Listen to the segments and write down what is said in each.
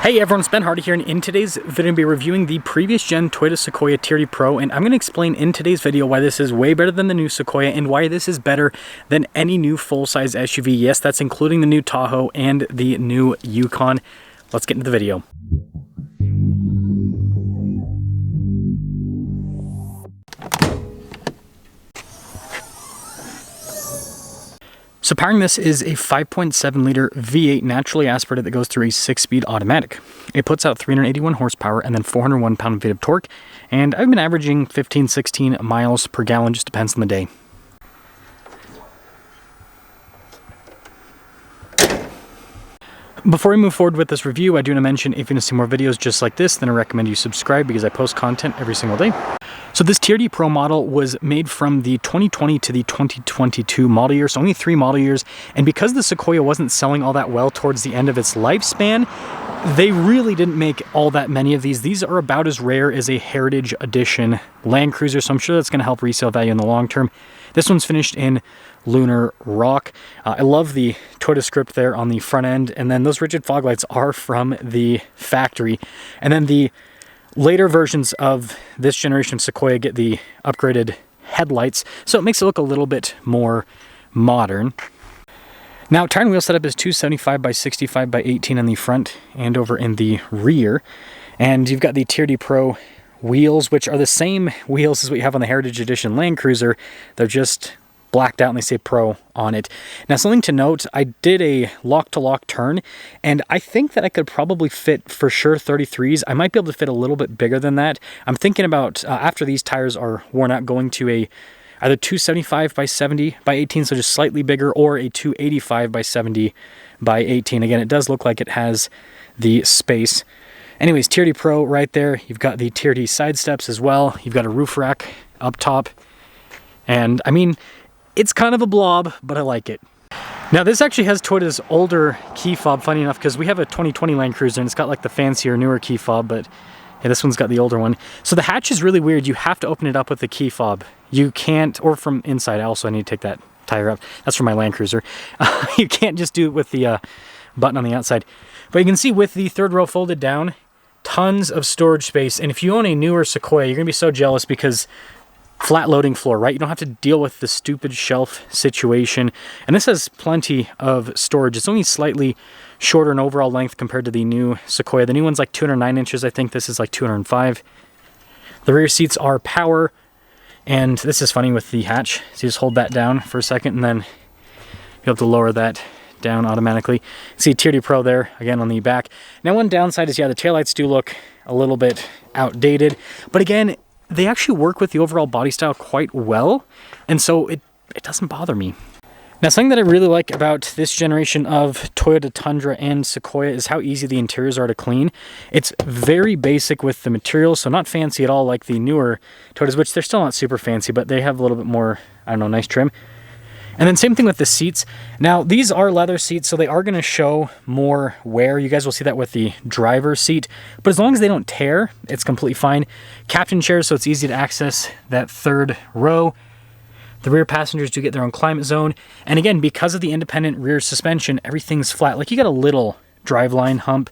Hey everyone, it's Ben Hardy here, and in today's video I'm going to be reviewing the previous gen Toyota Sequoia TRD PRO, and I'm going to explain in today's video why this is way better than the new Sequoia and why this is better than any new full-size SUV. Yes, that's including the new Tahoe and the new Yukon. Let's get into the video. So powering this is a 5.7 liter V8 naturally aspirated that goes through a 6-speed automatic. It puts out 381 horsepower and then 401 pound-feet of torque, and I've been averaging 15-16 miles per gallon, just depends on the day. Before we move forward with this review, I do want to mention if you want to see more videos just like this, then I recommend you subscribe because I post content every single day. So this TRD Pro model was made from the 2020 to the 2022 model year, so only 3 model years. And because the Sequoia wasn't selling all that well towards the end of its lifespan, they really didn't make all that many of these. These are about as rare as a Heritage Edition Land Cruiser, so I'm sure that's going to help resale value in the long term. This one's finished in Lunar Rock. I love the Toyota script there on the front end, and then those rigid fog lights are from the factory. And then the later versions of this generation of Sequoia get the upgraded headlights, so it makes it look a little bit more modern. Now, tire and wheel setup is 275 by 65 by 18 on the front and over in the rear. And you've got the TRD Pro wheels, which are the same wheels as what you have on the Heritage Edition Land Cruiser. They're just blacked out and they say Pro on it. Now, something to note, I did a lock-to-lock turn, and I think that I could probably fit for sure 33s. I might be able to fit a little bit bigger than that. I'm thinking about, after these tires are worn out, going to a either 275 by 70 by 18, so just slightly bigger, or a 285 by 70 by 18. Again, it does look like it has the space. Anyways, TRD Pro right there. You've got the TRD side steps as well. You've got a roof rack up top. And I mean, it's kind of a blob, but I like it. Now, this actually has Toyota's older key fob, funny enough, because we have a 2020 Land Cruiser and it's got like the fancier, newer key fob, but yeah, this one's got the older one. So the hatch is really weird. You have to open it up with the key fob. You can't, or from inside. Also, I need to take that tire up. That's for my Land Cruiser. You can't just do it with the button on the outside. But you can see with the third row folded down, tons of storage space. And if you own a newer Sequoia, you're going to be so jealous because flat loading floor, right? You don't have to deal with the stupid shelf situation. And this has plenty of storage. It's only slightly shorter in overall length compared to the new Sequoia. The new one's like 209 inches. I think this is like 205. The rear seats are power. And this is funny with the hatch. So you just hold that down for a second and then you'll have to lower that down automatically. See TRD Pro there again on the back. Now, one downside is, yeah, the taillights do look a little bit outdated. But again, they actually work with the overall body style quite well, and so it doesn't bother me. Now, something that I really like about this generation of Toyota Tundra and Sequoia is how easy the interiors are to clean. It's very basic with the materials, so not fancy at all like the newer Toyotas, which they're still not super fancy, but they have a little bit more, I don't know, nice trim. And then same thing with the seats. Now, these are leather seats, so they are going to show more wear. You guys will see that with the driver's seat. But as long as they don't tear, it's completely fine. Captain chairs, so it's easy to access that third row. The rear passengers do get their own climate zone. And again, because of the independent rear suspension, everything's flat. Like, you got a little driveline hump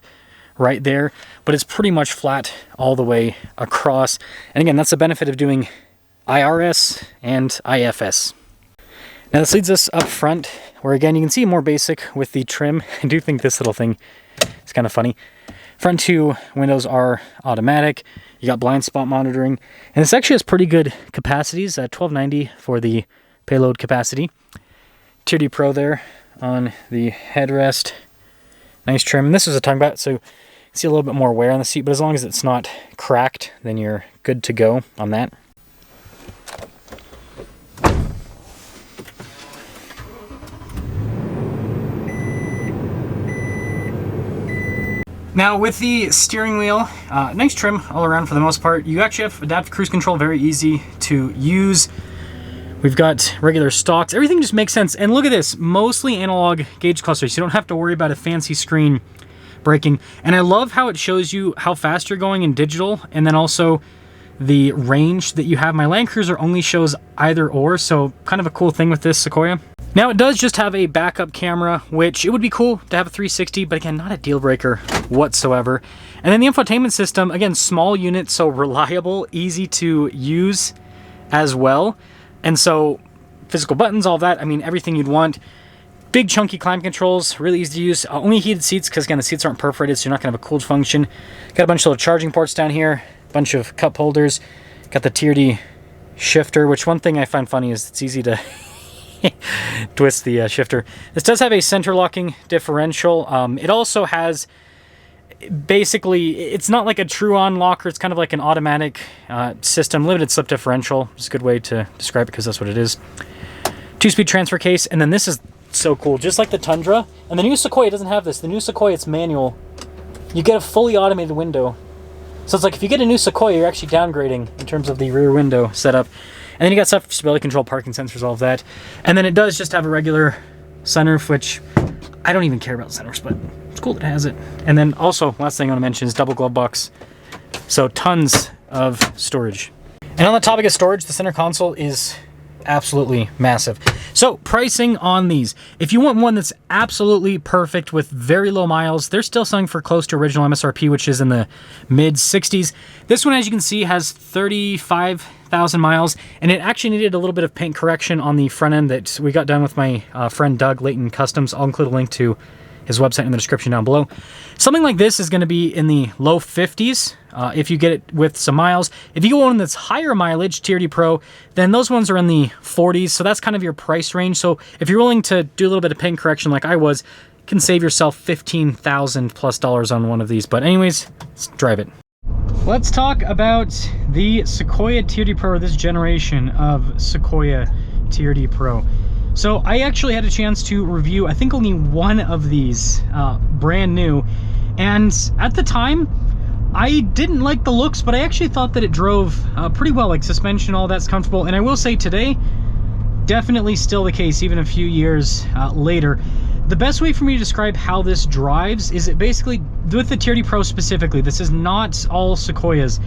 right there, but it's pretty much flat all the way across. And again, that's the benefit of doing IRS and IFS. Now, this leads us up front, where again, you can see more basic with the trim. I do think this little thing is kind of funny. Front 2 windows are automatic. You got blind spot monitoring. And this actually has pretty good capacities, 1290 for the payload capacity. TRD Pro there on the headrest. Nice trim. And this was a talking about, so you see a little bit more wear on the seat, but as long as it's not cracked, then you're good to go on that. Now, with the steering wheel, nice trim all around for the most part. You actually have adaptive cruise control, very easy to use. We've got regular stalks. Everything just makes sense. And look at this, mostly analog gauge clusters. You don't have to worry about a fancy screen braking. And I love how it shows you how fast you're going in digital, and then also the range that you have. My Land Cruiser only shows either or, so kind of a cool thing with this Sequoia. Now it does just have a backup camera, which it would be cool to have a 360, but again, not a deal breaker whatsoever. And then the infotainment system, again, small unit, so reliable, easy to use as well. And so physical buttons, all that, I mean, everything you'd want. Big chunky climate controls, really easy to use. Only heated seats, because again, the seats aren't perforated, so you're not gonna have a cooled function. Got a bunch of little charging ports down here, a bunch of cup holders. Got the TRD shifter, which one thing I find funny is it's easy to twist the shifter. This does have a center locking differential. It also has, basically, it's not like a true on locker, it's kind of like an automatic system, limited slip differential. It's a good way to describe it because that's what it is. 2-speed transfer case, and then this is so cool, just like the Tundra. And the new Sequoia doesn't have this. The new Sequoia, it's manual. You get a fully automated window. So it's like if you get a new Sequoia, you're actually downgrading in terms of the rear window setup. And then you got stuff for stability control, parking sensors, all of that. And then it does just have a regular sunroof, which I don't even care about sunroofs, but it's cool that it has it. And then also, last thing I want to mention is double glove box. So tons of storage. And on the topic of storage, the center console is absolutely massive. So pricing on these, if you want one that's absolutely perfect with very low miles, they're still selling for close to original MSRP, which is in the mid 60s. This one, as you can see, has 35,000 miles, and it actually needed a little bit of paint correction on the front end that we got done with my friend Doug, Layton Customs. I'll include a link to his website in the description down below. Something like this is going to be in the low 50s if you get it with some miles. If you go one that's higher mileage, TRD Pro, then those ones are in the 40s, so that's kind of your price range. So if you're willing to do a little bit of paint correction like I was, you can save yourself $15,000 plus on one of these. But anyways, let's drive it. Let's talk about the Sequoia TRD Pro, this generation of Sequoia TRD Pro. So I actually had a chance to review, I think, only one of these brand new. And at the time, I didn't like the looks, but I actually thought that it drove pretty well, like suspension, all that's comfortable. And I will say today, definitely still the case, even a few years later. The best way for me to describe how this drives is it basically, with the TRD Pro specifically, this is not all Sequoias.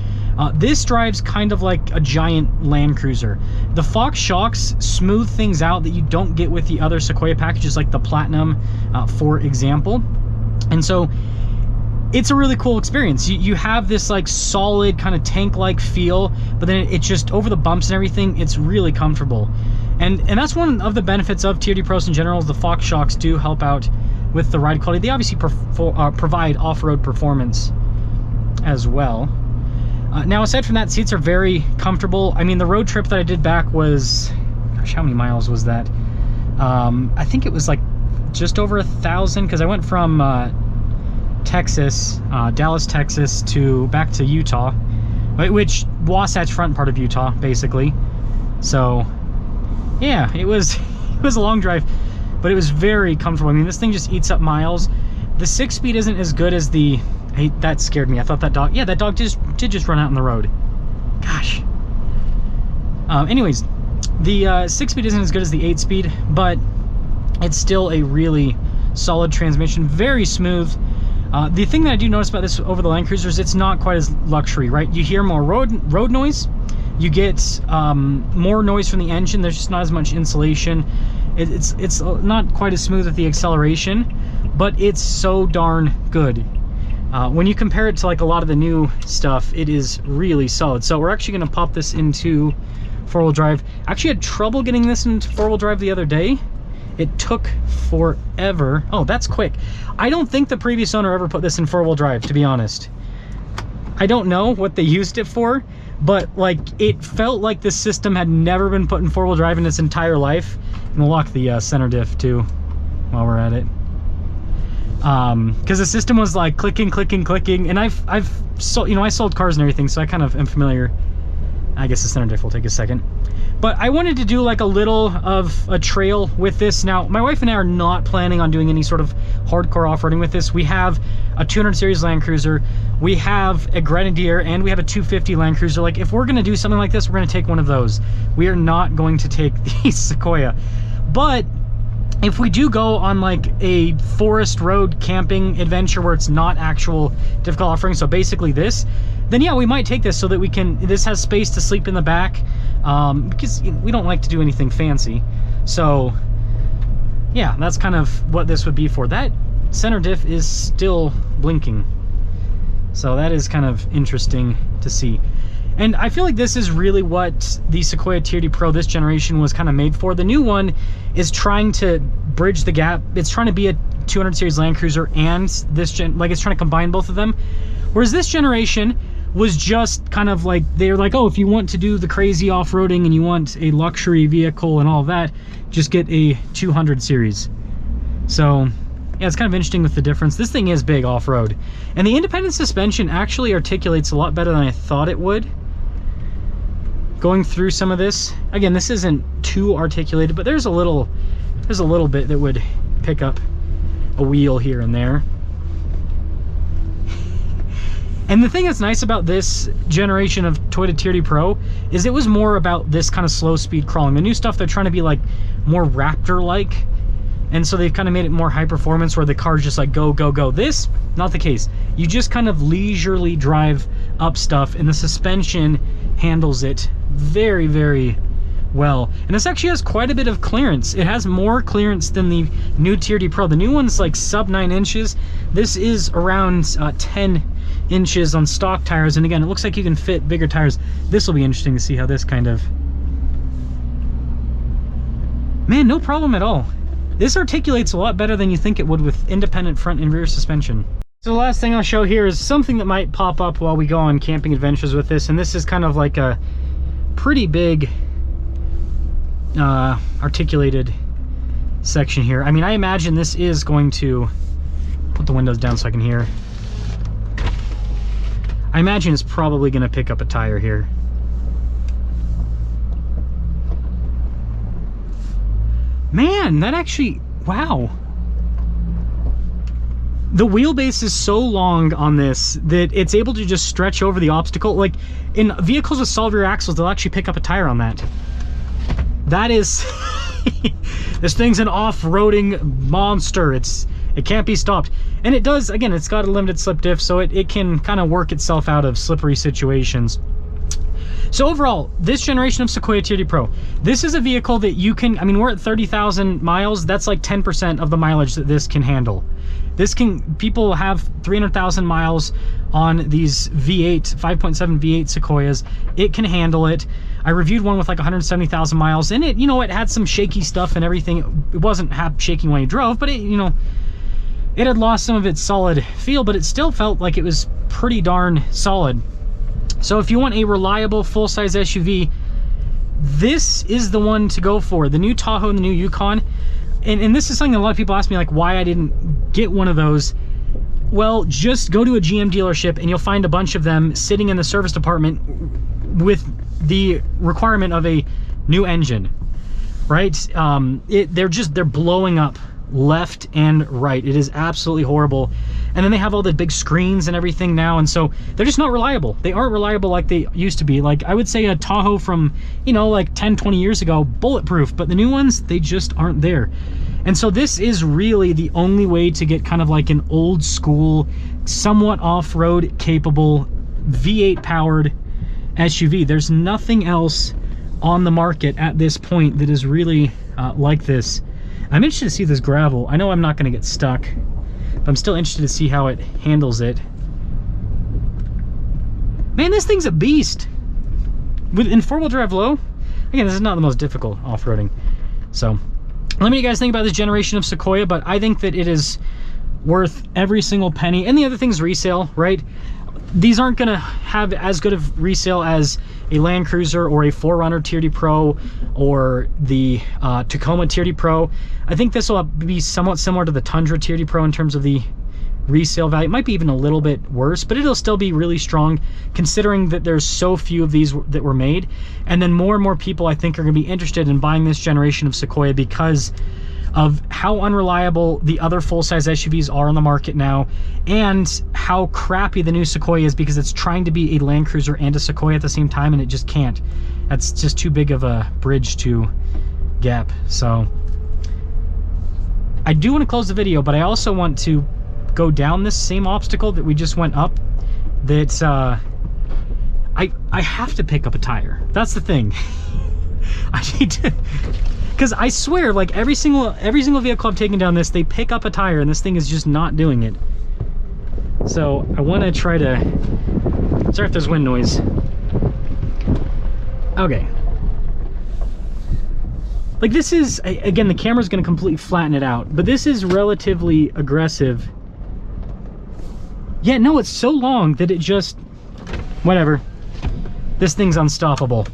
This drives kind of like a giant Land Cruiser. The Fox shocks smooth things out that you don't get with the other Sequoia packages, like the Platinum, for example. And so it's a really cool experience. You have this like solid kind of tank-like feel, but then it just, over the bumps and everything, it's really comfortable. And that's one of the benefits of TRD Pros in general, is the Fox shocks do help out with the ride quality. They obviously provide off-road performance as well. Now, aside from that, seats are very comfortable. I mean, the road trip that I did back was, gosh, how many miles was that? I think it was like just over 1,000, because I went from Texas, Dallas, Texas, back to Utah, which Wasatch Front part of Utah, basically. So yeah, it was a long drive, but it was very comfortable. I mean, this thing just eats up miles. The 6-speed isn't as good as the, hey, that scared me. I thought that dog, yeah, that dog did just run out on the road. Gosh. Anyways, the 6-speed isn't as good as the 8-speed, but it's still a really solid transmission, very smooth. The thing that I do notice about this over the Land Cruisers, it's not quite as luxury, right? You hear more road noise. You get more noise from the engine. There's just not as much insulation. It's not quite as smooth with the acceleration, but it's so darn good. When you compare it to like a lot of the new stuff, it is really solid. So we're actually going to pop this into 4-wheel drive. I actually had trouble getting this into 4-wheel drive the other day. It took forever. Oh, that's quick. I don't think the previous owner ever put this in 4-wheel drive, to be honest. I don't know what they used it for, but like it felt like this system had never been put in 4-wheel drive in its entire life. And we'll lock the center diff too while we're at it. Because the system was like clicking, and I've sold, you know, I sold cars and everything, so I kind of am familiar. I guess the center diff will take a second. But I wanted to do like a little of a trail with this. Now, my wife and I are not planning on doing any sort of hardcore off-roading with this. We have a 200 series Land Cruiser, we have a Grenadier, and we have a 250 Land Cruiser. Like, if we're gonna do something like this, we're gonna take one of those. We are not going to take the Sequoia. But if we do go on like a forest road camping adventure where it's not actual difficult off-roading, so basically this, then yeah, we might take this so that we can, this has space to sleep in the back, because we don't like to do anything fancy. So yeah, that's kind of what this would be for. That center diff is still blinking, so that is kind of interesting to see. And I feel like this is really what the Sequoia TRD Pro this generation was kind of made for. The new one is trying to bridge the gap. It's trying to be a 200 series Land Cruiser and this like it's trying to combine both of them. Whereas this generation was just kind of like, they're like, oh, if you want to do the crazy off-roading and you want a luxury vehicle and all that, just get a 200 series. So yeah, it's kind of interesting with the difference. This thing is big off-road, and the independent suspension actually articulates a lot better than I thought it would. Going through some of this, again, this isn't too articulated, but there's a little bit that would pick up a wheel here and there. And the thing that's nice about this generation of Toyota TRD Pro is it was more about this kind of slow speed crawling. The new stuff, they're trying to be like more Raptor-like, and so they've kind of made it more high performance where the car's just like go, go, go. This, not the case. You just kind of leisurely drive up stuff, and the suspension handles it very, very well. And this actually has quite a bit of clearance. It has more clearance than the new TRD Pro. The new one's like sub 9 inches. This is around 10 inches on stock tires, and again, it looks like you can fit bigger tires. This will be interesting to see how this kind of... Man, no problem at all. This articulates a lot better than you think it would with independent front and rear suspension. So the last thing I'll show here is something that might pop up while we go on camping adventures with this, and this is kind of like a pretty big articulated section here. I mean, I imagine this is going to... Put the windows down so I can hear. I imagine it's probably going to pick up a tire here. Man, that actually, wow. The wheelbase is so long on this that it's able to just stretch over the obstacle. Like in vehicles with solid rear axles, they'll actually pick up a tire on that. That is, this thing's an off-roading monster. It can't be stopped. And it does, again, it's got a limited slip diff, so it can kind of work itself out of slippery situations. So overall, this generation of Sequoia TRD Pro, this is a vehicle that you can, I mean, we're at 30,000 miles. That's like 10% of the mileage that this can handle. This can, people have 300,000 miles on these V8, 5.7 V8 Sequoias. It can handle it. I reviewed one with like 170,000 miles, and it, you know, it had some shaky stuff and everything. It wasn't shaking when you drove, but it, you know, it had lost some of its solid feel, but it still felt like it was pretty darn solid. So if you want a reliable full-size SUV, this is the one to go for. The new Tahoe and the new Yukon. And this is something that a lot of people ask me, like, why I didn't get one of those. Well, just go to a GM dealership and you'll find a bunch of them sitting in the service department with the requirement of a new engine, right? They're blowing up left and right. It is absolutely horrible. And then they have all the big screens and everything now, and so they're just not reliable. They aren't reliable like they used to be. Like, I would say a Tahoe from, you know, like 10-20 years ago, bulletproof, but the new ones, they just aren't there. And so this is really the only way to get kind of like an old school, somewhat off-road capable V8 powered SUV. There's nothing else on the market at this point that is really like this. I'm interested to see this gravel. I know I'm not going to get stuck, but I'm still interested to see how it handles it. Man, this thing's a beast. In four-wheel drive low, again, this is not the most difficult off-roading. So, let me know what you guys think about this generation of Sequoia, but I think that it is worth every single penny. And the other thing's resale, right? These aren't going to have as good of resale as a Land Cruiser or a 4Runner TRD Pro or the Tacoma TRD Pro. I think this will be somewhat similar to the Tundra TRD Pro in terms of the resale value. It might be even a little bit worse, but it'll still be really strong considering that there's so few of these that were made. And then more and more people, I think, are going to be interested in buying this generation of Sequoia because of how unreliable the other full-size SUVs are on the market now, and how crappy the new Sequoia is because it's trying to be a Land Cruiser and a Sequoia at the same time, and it just can't. That's just too big of a bridge to gap. So I do want to close the video, but I also want to go down this same obstacle that we just went up. That I have to pick up a tire. That's the thing. I need to, Because I swear, like every single vehicle I've taken down this, they pick up a tire and this thing is just not doing it. So I want to try to, sorry if there's wind noise. Okay. Like this is, again, the camera's going to completely flatten it out, but this is relatively aggressive. Yeah, no, it's so long that it just, whatever. This thing's unstoppable.